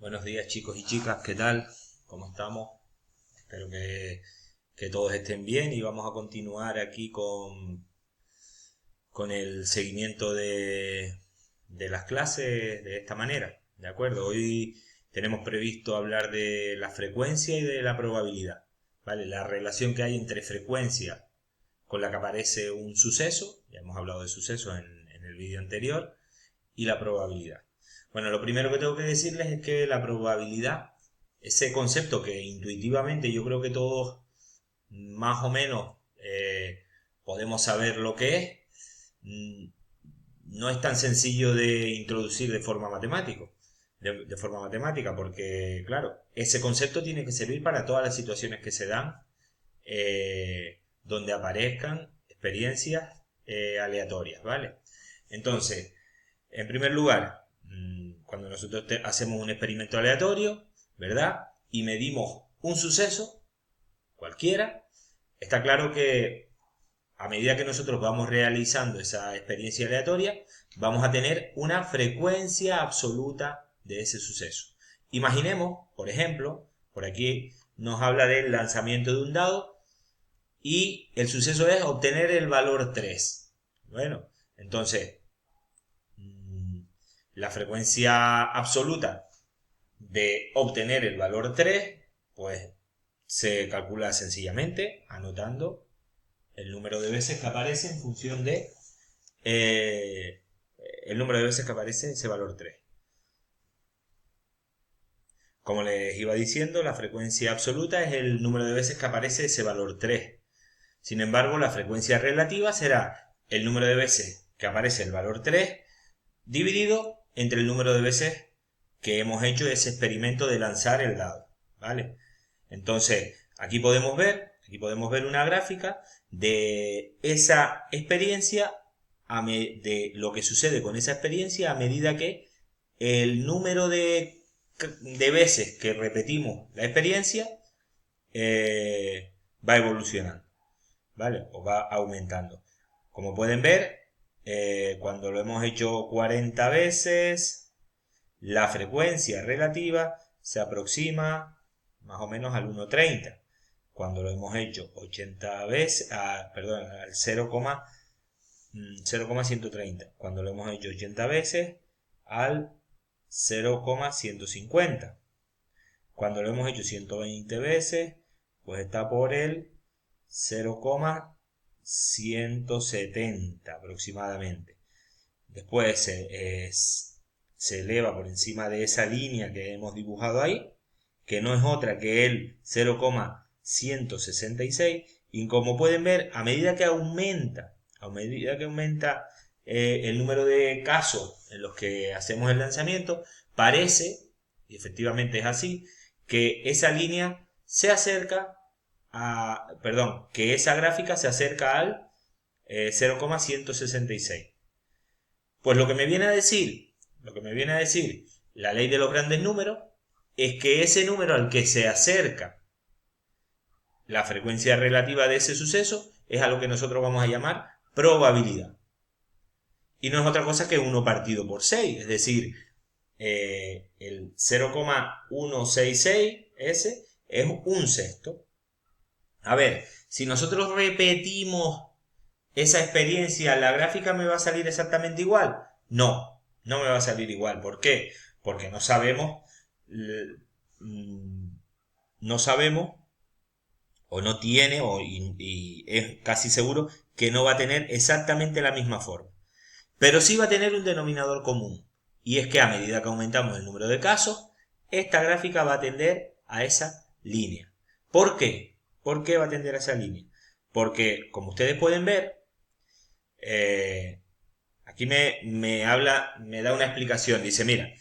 Buenos días chicos y chicas, ¿qué tal? ¿Cómo estamos? Espero que todos estén bien y vamos a continuar aquí con el seguimiento de las clases de esta manera, ¿de acuerdo? Hoy tenemos previsto hablar de la frecuencia y de la probabilidad, ¿vale? La relación que hay entre frecuencia con la que aparece un suceso, ya hemos hablado de sucesos en el vídeo anterior, y la probabilidad. Bueno, lo primero que tengo que decirles es que la probabilidad, ese concepto que intuitivamente yo creo que todos más o menos podemos saber lo que es, no es tan sencillo de introducir de forma matemática, porque claro, ese concepto tiene que servir para todas las situaciones que se dan donde aparezcan experiencias aleatorias, ¿vale? Entonces, en primer lugar, cuando nosotros hacemos un experimento aleatorio, ¿verdad? Y medimos un suceso, cualquiera, está claro que a medida que nosotros vamos realizando esa experiencia aleatoria, vamos a tener una frecuencia absoluta de ese suceso. Imaginemos, por ejemplo, por aquí nos habla del lanzamiento de un dado y el suceso es obtener el valor 3. Bueno, entonces la frecuencia absoluta de obtener el valor 3, pues se calcula sencillamente anotando el número de veces que aparece en función de el número de veces que aparece ese valor 3. Como les iba diciendo, la frecuencia absoluta es el número de veces que aparece ese valor 3. Sin embargo, la frecuencia relativa será el número de veces que aparece el valor 3 dividido entre el número de veces que hemos hecho ese experimento de lanzar el dado, ¿vale? Entonces, aquí podemos ver una gráfica de esa experiencia, de lo que sucede con esa experiencia a medida que el número de veces que repetimos la experiencia va evolucionando, ¿vale? O va aumentando. Como pueden ver, cuando lo hemos hecho 40 veces, la frecuencia relativa se aproxima más o menos al 1,30. Cuando lo hemos hecho 80 veces, al 0,130. Cuando lo hemos hecho 80 veces, al 0,150. Cuando lo hemos hecho 120 veces, pues está por el 0,170 aproximadamente. Después se eleva por encima de esa línea que hemos dibujado ahí, que no es otra que el 0,166, y como pueden ver, a medida que aumenta el número de casos en los que hacemos el lanzamiento, parece, y efectivamente es así, que esa línea se acerca que esa gráfica se acerca al 0,166. Pues lo que me viene a decir la ley de los grandes números es que ese número al que se acerca la frecuencia relativa de ese suceso es a lo que nosotros vamos a llamar probabilidad. Y no es otra cosa que 1 partido por 6, es decir, el 0,166 ese es un sexto. A ver, si nosotros repetimos esa experiencia, ¿la gráfica me va a salir exactamente igual? No, no me va a salir igual. ¿Por qué? Porque no sabemos, o no tiene, y es casi seguro que no va a tener exactamente la misma forma. Pero sí va a tener un denominador común. Y es que a medida que aumentamos el número de casos, esta gráfica va a tender a esa línea. ¿Por qué? ¿Por qué va a tender a esa línea? Porque, como ustedes pueden ver, aquí me da una explicación. Dice, mira,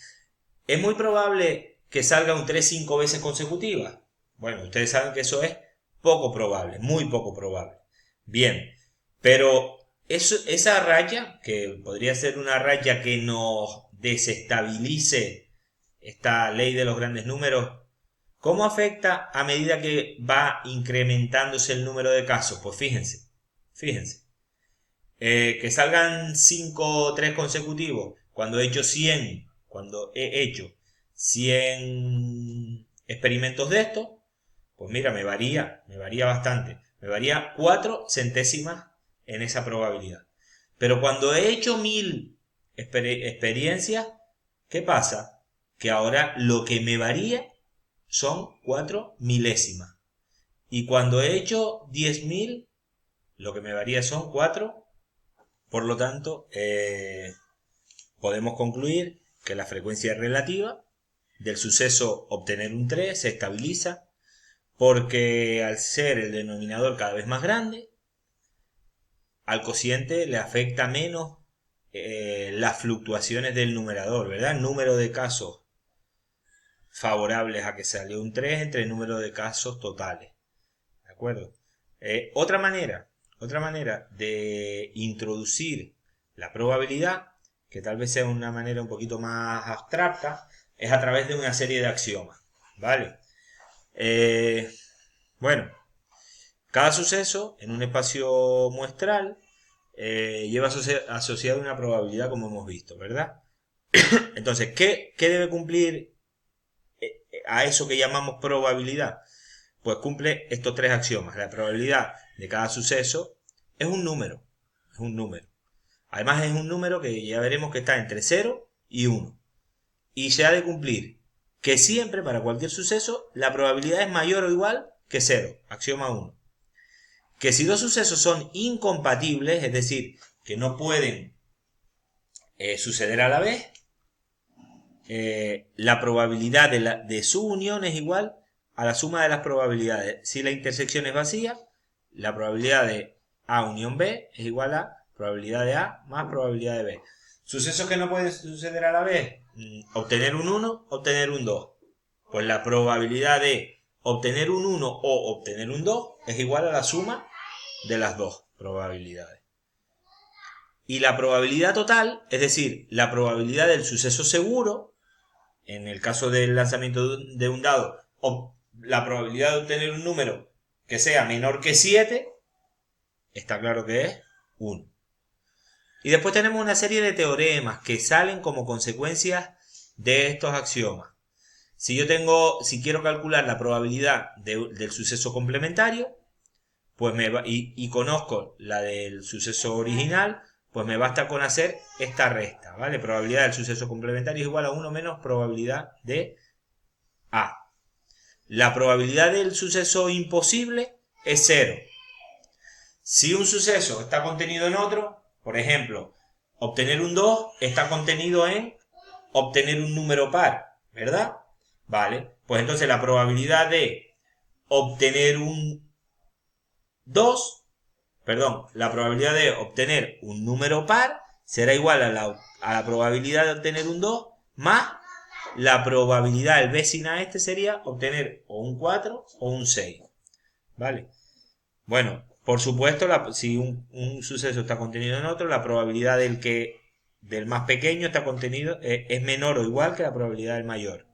es muy probable que salga un 3 5 veces consecutivas. Bueno, ustedes saben que eso es poco probable, muy poco probable. Bien, pero esa raya, que podría ser una raya que nos desestabilice esta ley de los grandes números, ¿cómo afecta a medida que va incrementándose el número de casos? Pues fíjense. Que salgan 5 o 3 consecutivos cuando he hecho 100 experimentos de estos, pues mira, me varía bastante. Me varía 4 centésimas en esa probabilidad. Pero cuando he hecho 1000 experiencias, ¿qué pasa? Que ahora lo que me varía son 4 milésimas. Y cuando he hecho 10.000, lo que me varía son 4. Por lo tanto, podemos concluir que la frecuencia relativa del suceso obtener un 3 se estabiliza porque al ser el denominador cada vez más grande, al cociente le afecta menos las fluctuaciones del numerador, ¿verdad? El número de casos favorables a que salió un 3 entre el número de casos totales. ¿De acuerdo? Otra manera de introducir la probabilidad, que tal vez sea una manera un poquito más abstracta, es a través de una serie de axiomas, ¿vale? Bueno, cada suceso en un espacio muestral lleva asociado una probabilidad, como hemos visto, ¿verdad? Entonces, ¿qué debe cumplir a eso que llamamos probabilidad? Pues cumple estos 3 axiomas. La probabilidad de cada suceso es un número. Además es un número que ya veremos que está entre 0 y 1. Y se ha de cumplir que siempre, para cualquier suceso, la probabilidad es mayor o igual que 0. Axioma 1. Que si dos sucesos son incompatibles, es decir, que no pueden suceder a la vez, la probabilidad de su unión es igual a la suma de las probabilidades. Si la intersección es vacía, la probabilidad de A unión B es igual a probabilidad de A más probabilidad de B. Sucesos que no pueden suceder a la vez, obtener un 1, obtener un 2. Pues la probabilidad de obtener un 1 o obtener un 2 es igual a la suma de las dos probabilidades. Y la probabilidad total, es decir, la probabilidad del suceso seguro, en el caso del lanzamiento de un dado, la probabilidad de obtener un número que sea menor que 7, está claro que es 1. Y después tenemos una serie de teoremas que salen como consecuencias de estos axiomas. Si quiero calcular la probabilidad del suceso complementario, pues y conozco la del suceso original, pues me basta con hacer esta resta, ¿vale? Probabilidad del suceso complementario es igual a 1 menos probabilidad de A. La probabilidad del suceso imposible es 0. Si un suceso está contenido en otro, por ejemplo, obtener un 2 está contenido en obtener un número par, ¿verdad? Vale, pues entonces la probabilidad de obtener un 2, la probabilidad de obtener un número par será igual a la probabilidad de obtener un 2 más la probabilidad, el B sin A este sería obtener o un 4 o un 6. ¿Vale? Bueno, por supuesto, si un suceso está contenido en otro, la probabilidad del más pequeño está contenido es menor o igual que la probabilidad del mayor.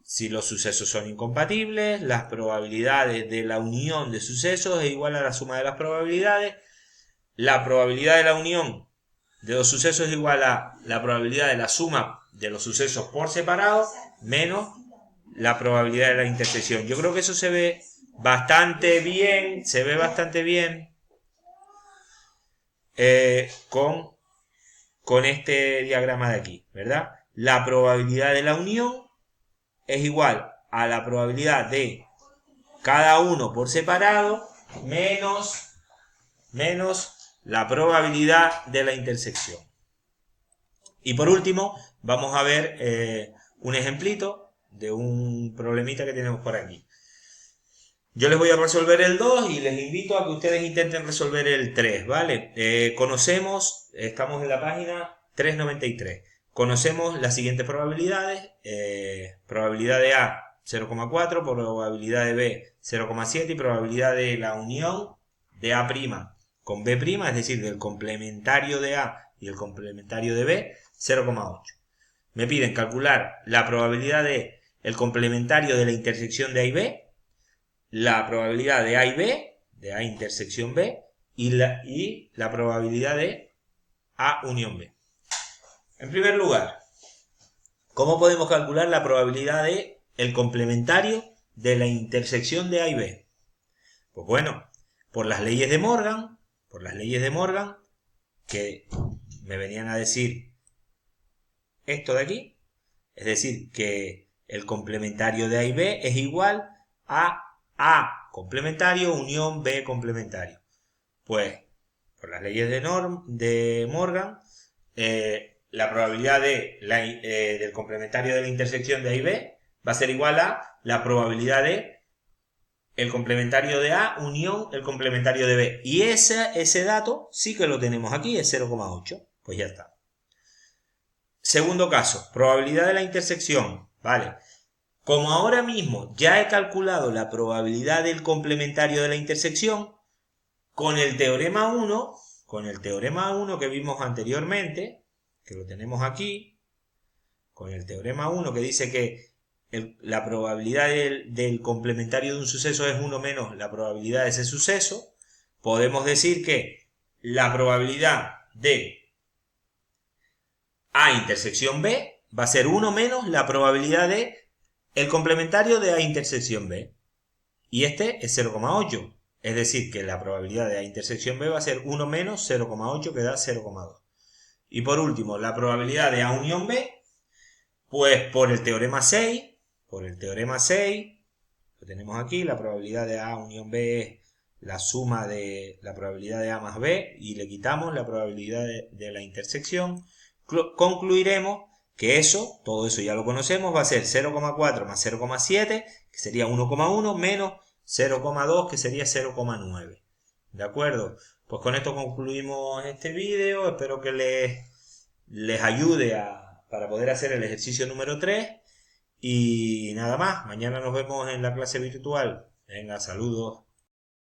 Si los sucesos son incompatibles, las probabilidades de la unión de sucesos es igual a la suma de las probabilidades. La probabilidad de la unión de dos sucesos es igual a la probabilidad de la suma de los sucesos por separado menos la probabilidad de la intersección. Yo creo que eso se ve bastante bien, con este diagrama de aquí, ¿verdad? La probabilidad de la unión es igual a la probabilidad de cada uno por separado menos la probabilidad de la intersección. Y por último, vamos a ver un ejemplito de un problemita que tenemos por aquí. Yo les voy a resolver el 2 y les invito a que ustedes intenten resolver el 3, ¿vale? Estamos en la página 393. Conocemos las siguientes probabilidades. Probabilidad de A 0,4, probabilidad de B 0,7 y probabilidad de la unión de A' con B', es decir, del complementario de A y el complementario de B, 0,8. Me piden calcular la probabilidad de el complementario de la intersección de A y B, la probabilidad de A y B, de A intersección B, y la probabilidad de A unión B. En primer lugar, ¿Cómo podemos calcular la probabilidad de el complementario de la intersección de A y B? Pues bueno, por las leyes de Morgan, que me venían a decir esto de aquí, es decir, que el complementario de A y B es igual a A complementario unión B complementario. Pues, por las leyes de Morgan, la probabilidad del complementario de la intersección de A y B va a ser igual a la probabilidad de el complementario de A unión el complementario de B. Y ese dato sí que lo tenemos aquí, es 0,8. Pues ya está. Segundo caso, probabilidad de la intersección. Vale. Como ahora mismo ya he calculado la probabilidad del complementario de la intersección, con el teorema 1 que vimos anteriormente, que lo tenemos aquí, con el teorema 1 que dice que la probabilidad del complementario de un suceso es 1 menos la probabilidad de ese suceso, podemos decir que la probabilidad de A intersección B va a ser 1 menos la probabilidad de el complementario de A intersección B. Y este es 0,8. Es decir, que la probabilidad de A intersección B va a ser 1 menos 0,8 que da 0,2. Y por último, la probabilidad de A unión B, pues por el teorema 6, lo tenemos aquí, la probabilidad de A unión B es la suma de la probabilidad de A más B y le quitamos la probabilidad de la intersección. Concluiremos que todo eso ya lo conocemos, va a ser 0,4 más 0,7, que sería 1,1, menos 0,2, que sería 0,9. ¿De acuerdo? Pues con esto concluimos este vídeo. Espero que les ayude para poder hacer el ejercicio número 3. Y nada más. Mañana nos vemos en la clase virtual. Venga, saludos.